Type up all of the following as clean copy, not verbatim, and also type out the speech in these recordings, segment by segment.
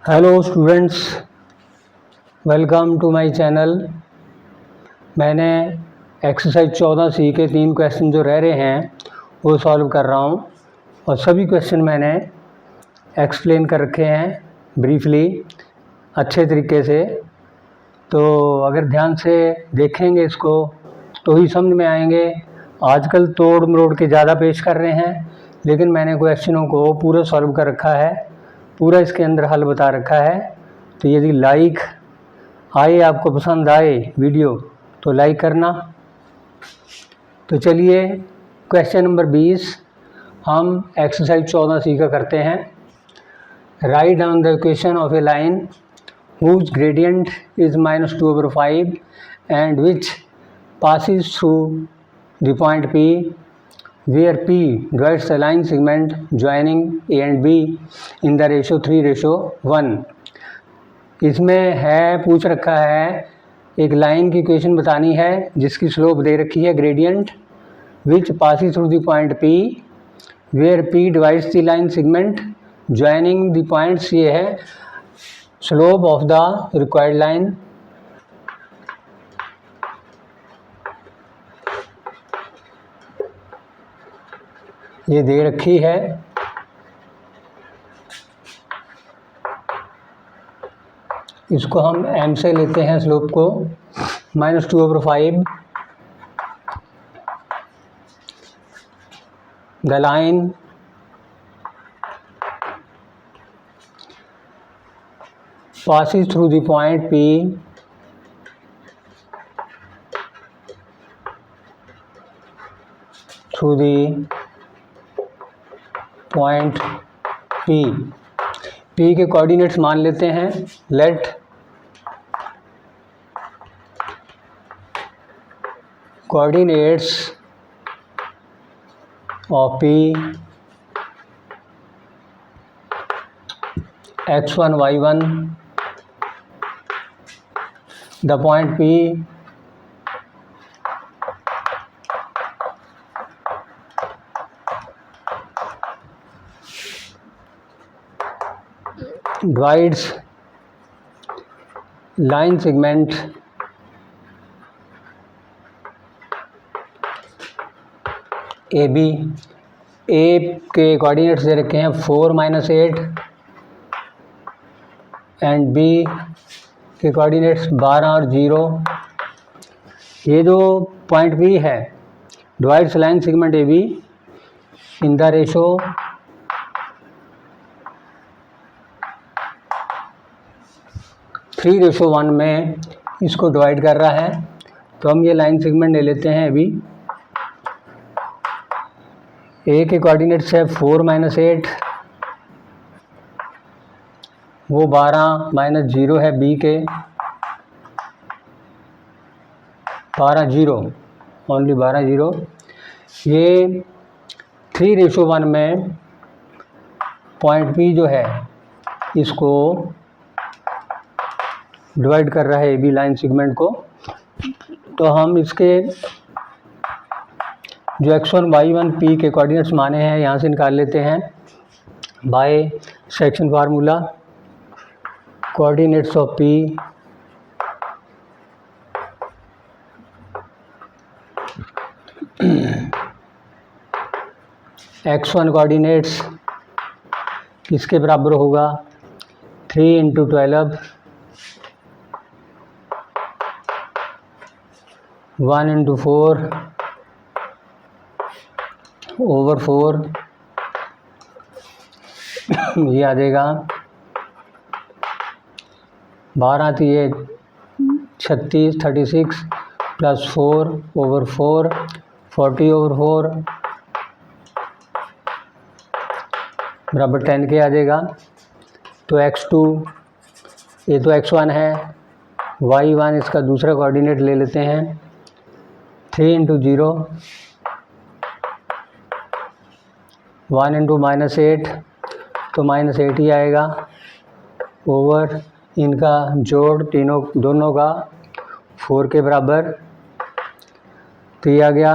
Hello students, welcome to my channel. मैंने exercise 14 C के 3 question जो रह रहे हैं वो सॉल्व कर रहा हूँ और सभी क्वेश्चन मैंने एक्सप्लेन कर रखे हैं ब्रीफली अच्छे तरीके से। तो अगर ध्यान से देखेंगे इसको तो ही समझ में आएंगे। आजकल तोड़ मरोड़ के ज़्यादा पेश कर रहे हैं, लेकिन मैंने क्वेश्चनों को पूरा सॉल्व कर रखा है, पूरा इसके अंदर हल बता रखा है। तो यदि लाइक आए, आपको पसंद आए वीडियो तो लाइक करना। तो चलिए क्वेश्चन नंबर 20 हम एक्सरसाइज 14 सी का करते हैं। Write down the equation of a line whose gradient is -2/5 and which passes through the point P, where P divides the line segment joining A and B in the ratio 3:1। इसमें है पूछ रखा है एक line की equation बतानी है जिसकी स्लोप दे रखी है gradient, which passes through the point P where P divides the line segment joining the points। ये है slope of the required line. ये दे रखी है। इसको हम m से लेते हैं स्लोप को, -2/5। The line passes through the point P through the point P। P के कोऑर्डिनेट्स मान लेते हैं। Let coordinates of P x1 y1। The point P divides line segment AB। A के कोऑर्डिनेट्स दे रखे हैं 4 - 8 एंड B के coordinates 12 और 0। ये जो पॉइंट B है divides line segment AB in the ratio 3:1 में इसको डिवाइड कर रहा है। तो हम ये लाइन सेगमेंट ले लेते हैं अभी। A के कोऑर्डिनेट्स है 4 - 8, वो 12 - 0 है। B के 12 0, ओनली 12 0। ये 3:1 में पॉइंट P जो है इसको डिवाइड कर रहा है AB लाइन सेगमेंट को। तो हम इसके जो x1 y1 P के कोऑर्डिनेट्स माने हैं यहाँ से निकाल लेते हैं by section formula. Coordinates of P x1 coordinates किसके बराबर होगा 3 × 12 1 × 4 over 4। ये आ जाएगा 12 3 36 36 प्लस 4 over 4 40 over 4 बराबर 10 के आ जाएगा। तो x2 ये तो x1 है, y1 इसका दूसरा कोऑर्डिनेट ले लेते हैं 3 × 0 1 × -8, तो -8 ही आएगा ओवर इनका जोड़ दोनों का 4 के बराबर। तो ये आ गया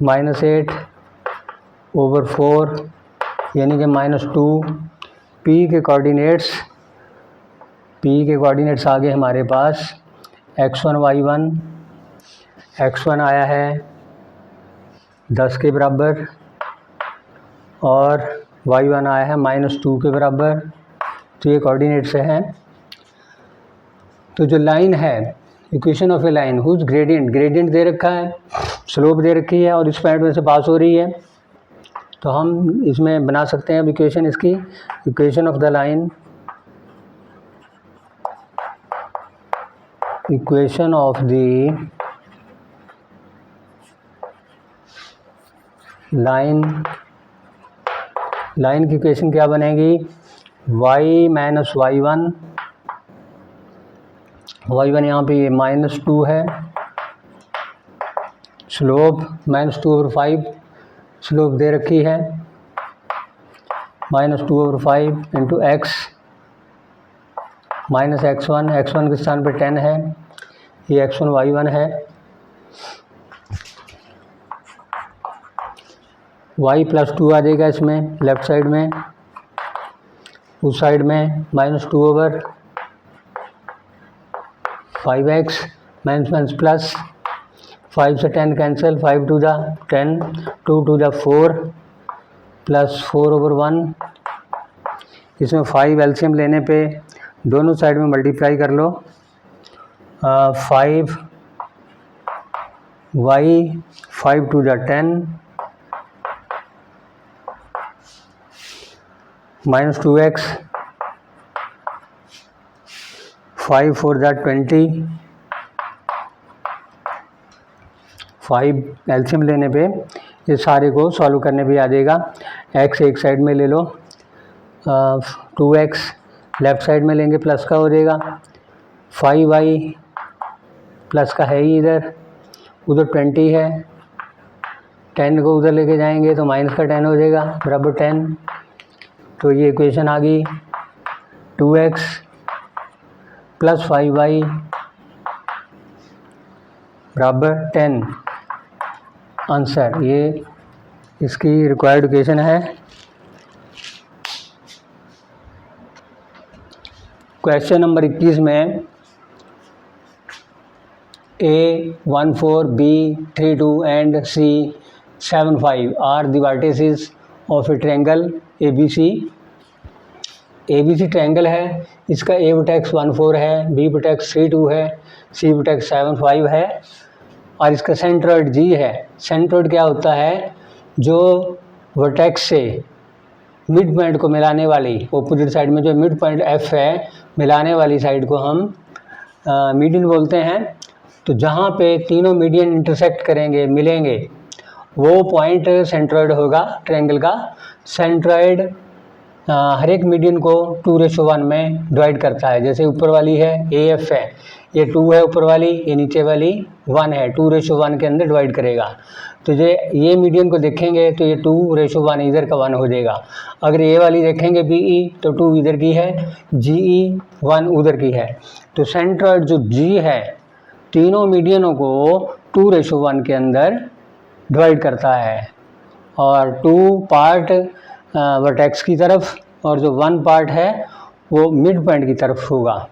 -8 over 4 यानी कि -2। P के कोऑर्डिनेट्स P के कोऑर्डिनेट्स आ गए हमारे पास x1 y1, x1 आया है 10 के बराबर और y1 आया है -2 के बराबर। तो ये कोऑर्डिनेट्स हैं। तो जो लाइन है, equation of a line whose gradient दे रखा है, स्लोप दे रखी है और इस पॉइंट में से पास हो रही है, तो हम इसमें बना सकते हैं अब इक्वेशन इसकी, equation of the line, equation of the line की इक्वेशन क्या बनेगी, y माइनस y1 यहाँ पे ये -2 है, स्लोप -2/5 स्लोप दे रखी है, -2/5 इंटू x माइनस x1 के स्थान पे 10 है, ये x1 y1 है, y + 2 आ जाएगा इसमें लेफ्ट साइड में, उस साइड में -2/5x माइनस प्लस 5 से 10 कैंसिल, 5 2 दा 10, 2 2 दा 4 प्लस 4/1। इसमें 5 एलसीएम लेने पे दोनों साइड में मल्टीप्लाई कर लो, 5y 5 2 दा 10 -2x 5 4 दा 20, 5 एलसीएम लेने पे ये सारे को सॉल्व करने पे आ जाएगा। x एक साइड में ले लो, 2x लेफ्ट साइड में लेंगे प्लस का हो जाएगा, 5y प्लस का है ही इधर, उधर 20 है, 10 को उधर लेके जाएंगे तो माइनस का 10 हो जाएगा बराबर 10। तो ये इक्वेशन आ गई 2x प्लस 5y बराबर 10। आंसर ये इसकी रिक्वायर्ड इक्वेशन है। क्वेश्चन नंबर 21 में A14, B32 and C75 are the vertices of a triangle ABC। ABC triangle है, इसका A/x 14 है, B/x 32 है, C/x 75 है और इसका सेंट्रॉइड G है। सेंट्रॉइड क्या होता है, जो वर्टेक्स से मिड पॉइंट को मिलाने वाली ऑपोजिट साइड में जो मिड पॉइंट F है, मिलाने वाली साइड को हम मीडियन बोलते हैं। तो जहाँ पे तीनों मीडियन इंटरसेक्ट करेंगे, मिलेंगे, वो पॉइंट सेंट्रॉइड होगा ट्रायंगल का। सेंट्रॉइड हर एक मीडियन को 2:1 में डिवाइड करता है। जैसे ऊपर वाली है AF है, ये 2 है ऊपर वाली, ये नीचे वाली 1 है, 2:1 के अंदर डिवाइड करेगा। तो ये मीडियन को देखेंगे तो ये 2:1 इधर का 1 हो जाएगा। अगर ये वाली देखेंगे BE तो 2 इधर की है, GE 1 उधर की है। तो सेंट्रॉइड जो G है तीनों मीडियनों को 2:1 के अंदर डिवाइड करता है और 2 पार्ट वर्टेक्स की तरफ और जो 1 पार्ट है वो मिड पॉइंट की तरफ होगा।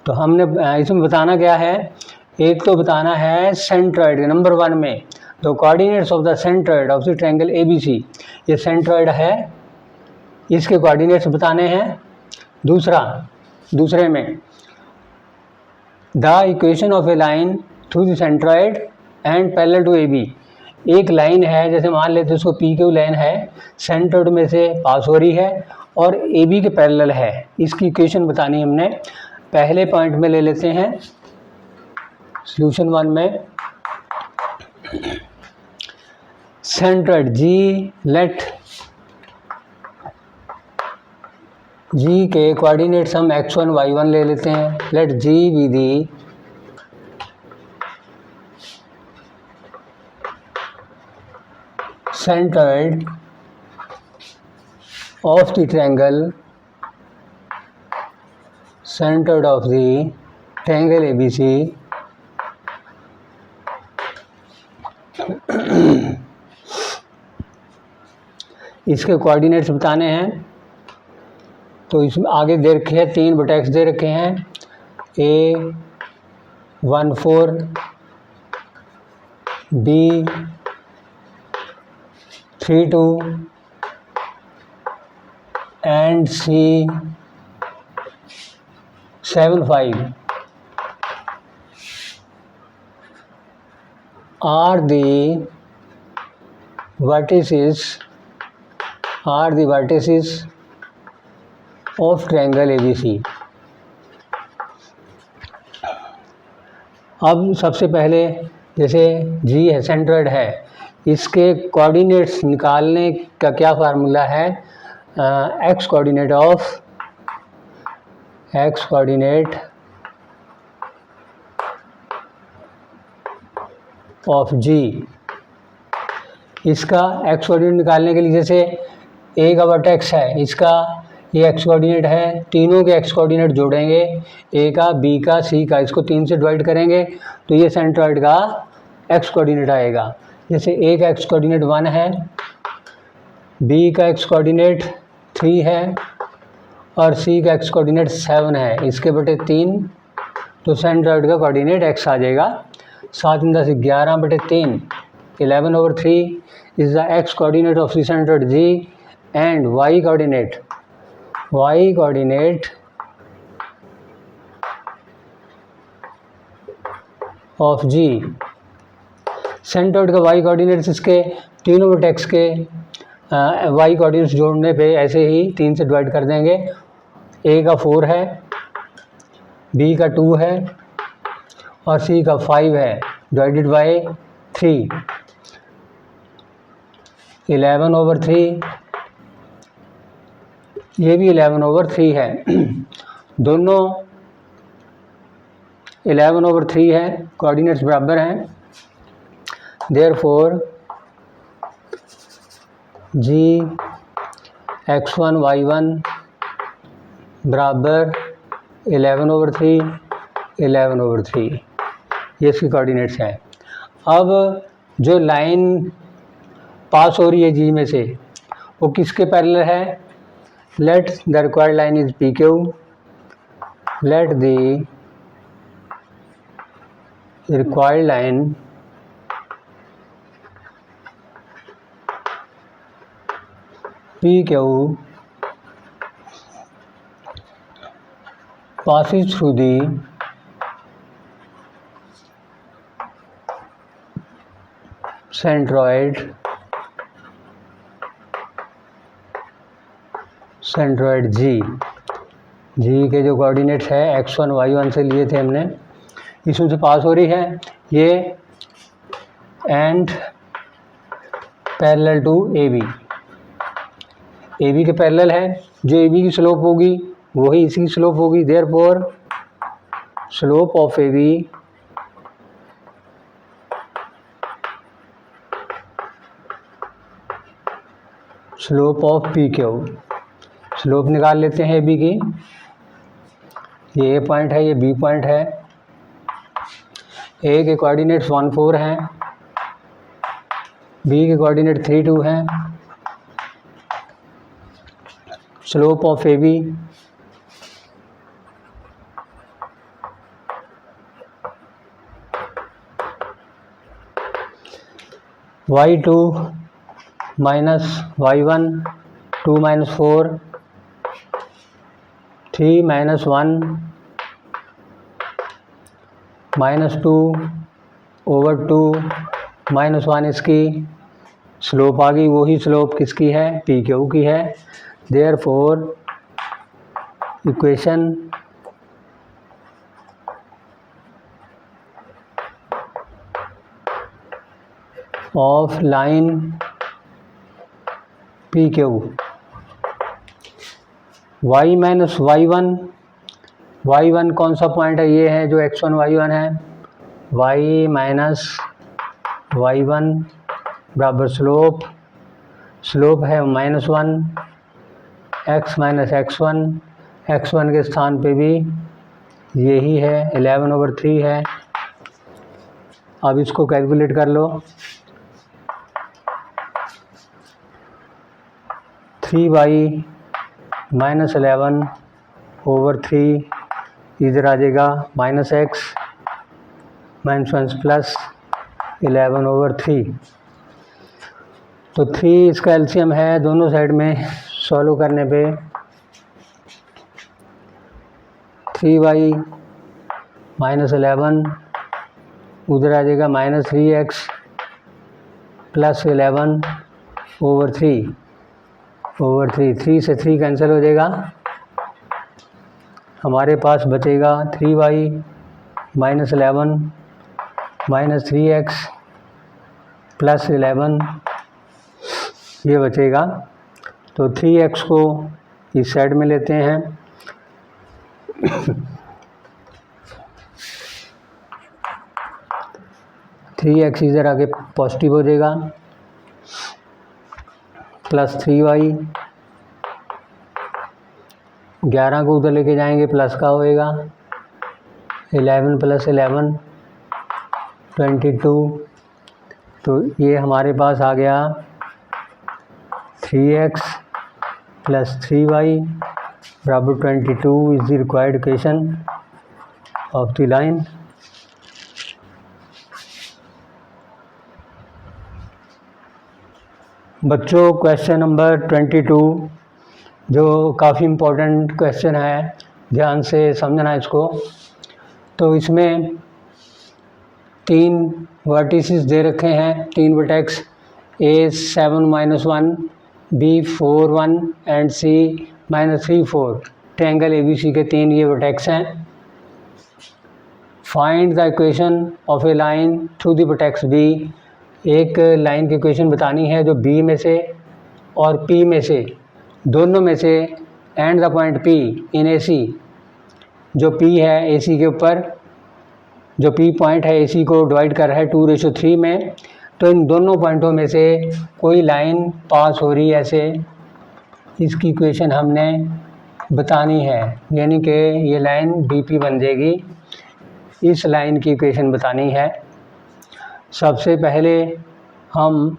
तो हमने इसमें बताना क्या है, एक तो बताना है सेंट्रॉइड नंबर 1 में the coordinates of the centroid of the triangle ABC। ये सेंट्रॉइड है, इसके कोऑर्डिनेट्स बताने हैं। दूसरे में the equation of a line through the centroid and parallel to AB। एक लाइन है, जैसे मान लेते हैं उसको PQ लाइन है, सेंट्रॉइड में से पास हो रही है और AB के पैरेलल है। इसकी इक्वेशन बतानी हमने। पहले पॉइंट में ले लेते हैं सॉल्यूशन 1 में, सेंट्रॉइड G, लेट G के कोऑर्डिनेट्स हम x1 y1 ले लेते हैं। Let G be the centroid of the triangle, centroid of the triangle ABC। इसके कोऑर्डिनेट्स बताने हैं। तो इसमें आगे दे रखे हैं 3/x दे रखे हैं, A14, B32 and C75 are the vertices of triangle ABC। अब सबसे पहले जैसे G है, सेंट्रॉइड है, इसके कोऑर्डिनेट्स निकालने का क्या फार्मूला है, x कोऑर्डिनेट ऑफ G। इसका x कोऑर्डिनेट निकालने के लिए जैसे a का वर्टेक्स है, इसका ये x कोऑर्डिनेट है, तीनों के x कोऑर्डिनेट जोड़ेंगे, a का, b का, c का, इसको 3 से डिवाइड करेंगे तो ये सेंट्रॉइड का x कोऑर्डिनेट आएगा। जैसे a का x कोऑर्डिनेट 1 है, b का x कोऑर्डिनेट 3 है और c का x कोऑर्डिनेट 7 है, इसके बटे 3, तो सेंट्रॉइड का कोऑर्डिनेट x आ जाएगा। 7 × 10 11/3, 11/3 is the x coordinate of the centroid G and y coordinate of G। Centroid का y कोऑर्डिनेट्स इसके तीनों वर्टेक्स के y कोऑर्डिनेट्स जोड़ने पे ऐसे ही 3 से डिवाइड कर देंगे। a का 4 है, b का 2 है और c का 5 है, डिवाइडेड बाय 3, 11/3, ये भी 11/3 है, दोनों 11/3 है, कोऑर्डिनेट्स बराबर हैं। देयरफॉर G x1 y1 बराबर 11/3, 11/3, ये इसकी कोऑर्डिनेट्स हैं। अब जो लाइन पास हो रही है G में से वो किसके पैरेलल है, let the required line is PQ, let the required line PQ passes through the centroid G। G के जो कोऑर्डिनेट्स है x1 y1 से लिए थे हमने, इसमें से पास हो रही है ये and parallel to AB। AB के पैरेलल है, जो AB की स्लोप होगी वही इसकी स्लोप होगी। Therefore slope of AB slope of PQ। Slope निकाल लेते हैं AB की, ये A पॉइंट है, ये B पॉइंट है। A के कोऑर्डिनेट्स 1 4 हैं, B के कोऑर्डिनेट 3 2 हैं। Slope of AB y2 minus y1, 2 minus 4, 3 minus 1 minus 2 over 2 minus 1 इसकी स्लोप आ गई, वही स्लोप किसकी है, PQ की है। Therefore equation of line PQ y minus y1 कौन सा पॉइंट है, ये है जो x1 y1 है, y माइनस y1 बराबर स्लोप है -1, x माइनस x1 के स्थान पे भी यही है 11/3 है। अब इसको कैलकुलेट कर लो, 3y -11/3 इधर आ जाएगा -x प्लस 11/3। तो 3 इसका एलसीएम है, दोनों साइड में सॉल्व करने पे 3y -11 उधर आ जाएगा -3x प्लस 11/3। 3 से 3 कैंसिल हो जाएगा, हमारे पास बचेगा 3y -11 -3x प्लस 11 ये बचेगा। तो 3x को इस साइड में लेते हैं, 3x इधर आके पॉजिटिव हो जाएगा प्लस 3y 11 को उधर लेके जाएंगे प्लस का होएगा 11 प्लस 11 22। तो ये हमारे पास आ गया 3x प्लस 3y बराबर 22 is the required equation of the line. बच्चों क्वेश्चन नंबर 22 जो काफ़ी इम्पोर्टेंट क्वेश्चन है, ध्यान से समझना इसको। तो इसमें 3 वर्टिसेस दे रखे हैं, 3 vertex A7-1 B4-1 and C-3-4 triangle ABC के 3 ये वर्टेक्स हैं। Find the equation of a line through the vertex B। एक लाइन की इक्वेशन बतानी है जो B में से और P में से, दोनों में से, and the point P in AC, जो P है AC के ऊपर, जो P पॉइंट है AC को डिवाइड कर रहा है 2:3 में। तो इन दोनों पॉइंटों में से कोई लाइन पास हो रही है ऐसे, इसकी इक्वेशन हमने बतानी है, यानी कि ये लाइन BP बन जाएगी। इस लाइन की इक्वेशन बतानी है। सबसे पहले हम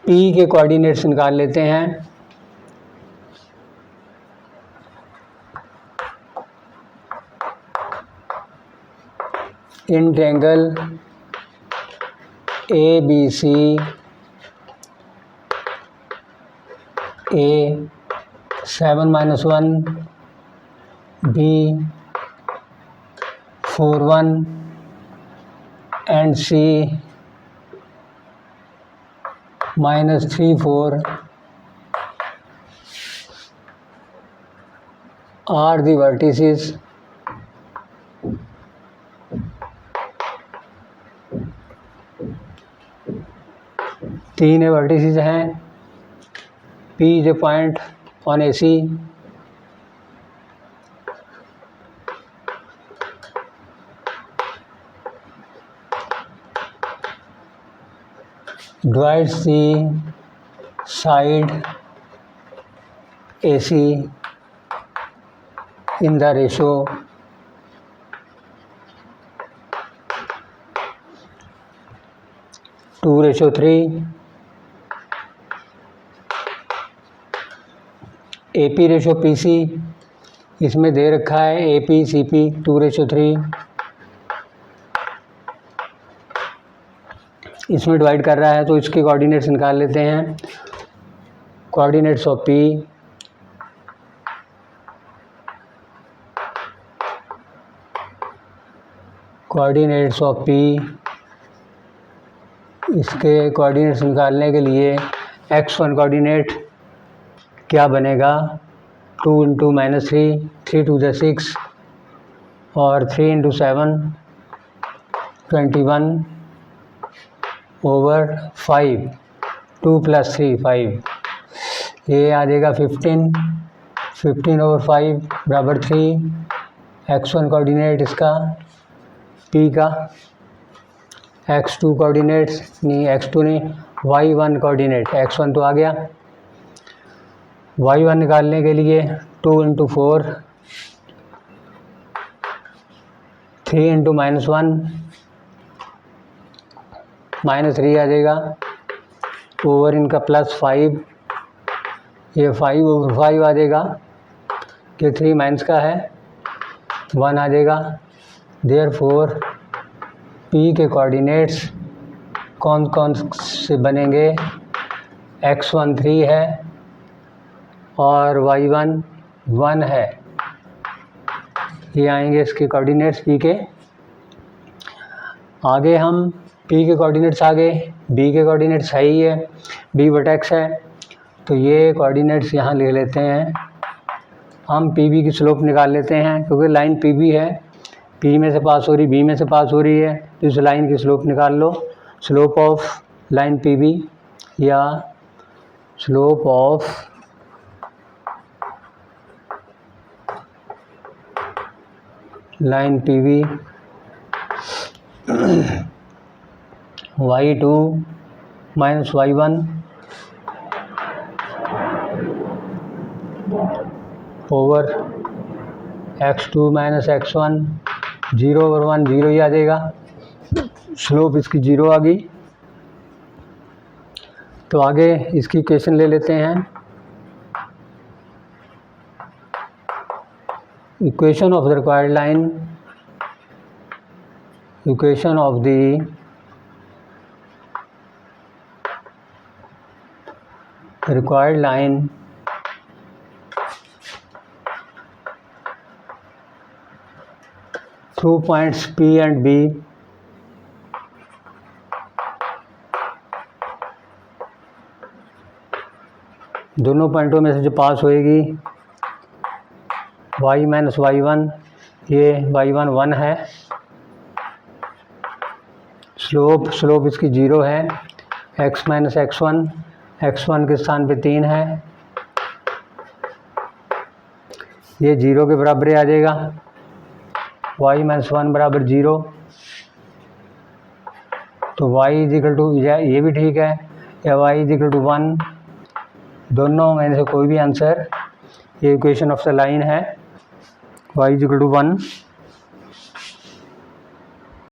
P के कोऑर्डिनेट्स निकाल लेते हैं। In triangle ABC A7-1 B4-1 and C-3-4 are the vertices तीन वर्टिसेस हैं। P is a point on AC, divides the side AC in the ratio 2:3। AP ratio PC इसमें दे रखा है AP CP 2:3। इसमें डिवाइड कर रहा है तो इसके कोऑर्डिनेट्स निकाल लेते हैं। कोऑर्डिनेट्स ऑफ P इसके कोऑर्डिनेट्स निकालने के लिए x1 कोऑर्डिनेट क्या बनेगा 2 × -3 3 2 6 और 3 × 7 21/5 2 + 3 5 ये आ जाएगा 15/5 बराबर 3। x1 कोऑर्डिनेट इसका P का, x2 कोऑर्डिनेट्स नहीं, x2 नहीं, y1 कोऑर्डिनेट, x1 तो आ गया। y1 निकालने के लिए 2 × 4 3 × -1 -3 आ जाएगा ओवर इनका +5 ये 5/5 आ जाएगा, कि 3 माइनस का है, 1 आ जाएगा। देयरफॉर P के कोऑर्डिनेट्स कौन कौन से बनेंगे? x1 3 है और y1 1 है, ये आएंगे इसके कोऑर्डिनेट्स P के। आगे हम P के कोऑर्डिनेट्स आ गए, B के कोऑर्डिनेट्स है ही है, B/x है, तो ये कोऑर्डिनेट्स यहाँ ले लेते हैं। हम PB की स्लोप निकाल लेते हैं, क्योंकि लाइन PB है, P में से पास हो रही, B में से पास हो रही है, तो इस लाइन की स्लोप निकाल लो। स्लोप ऑफ लाइन PB या slope of line PB y2 minus y1 over x2 minus x1, 0/1 0 ही आ जाएगा। स्लोप इसकी 0 आ गई। तो आगे इसकी इक्वेशन ले लेते हैं। Equation of the required line, equation of the required line through points P and B दोनों पॉइंटों में से जो पास होएगी y माइनस y1, ये y1 1 है। स्लोप इसकी 0 है। x माइनस x1 के स्थान पे 3 है, ये 0 के बराबर आ जाएगा। y माइनस 1 बराबर 0, तो y इजिकल टू, ये भी ठीक है, या y इजिकल टू 1, दोनों में से कोई भी आंसर, ये इक्वेशन ऑफ द लाइन है, y इजिकल टू 1।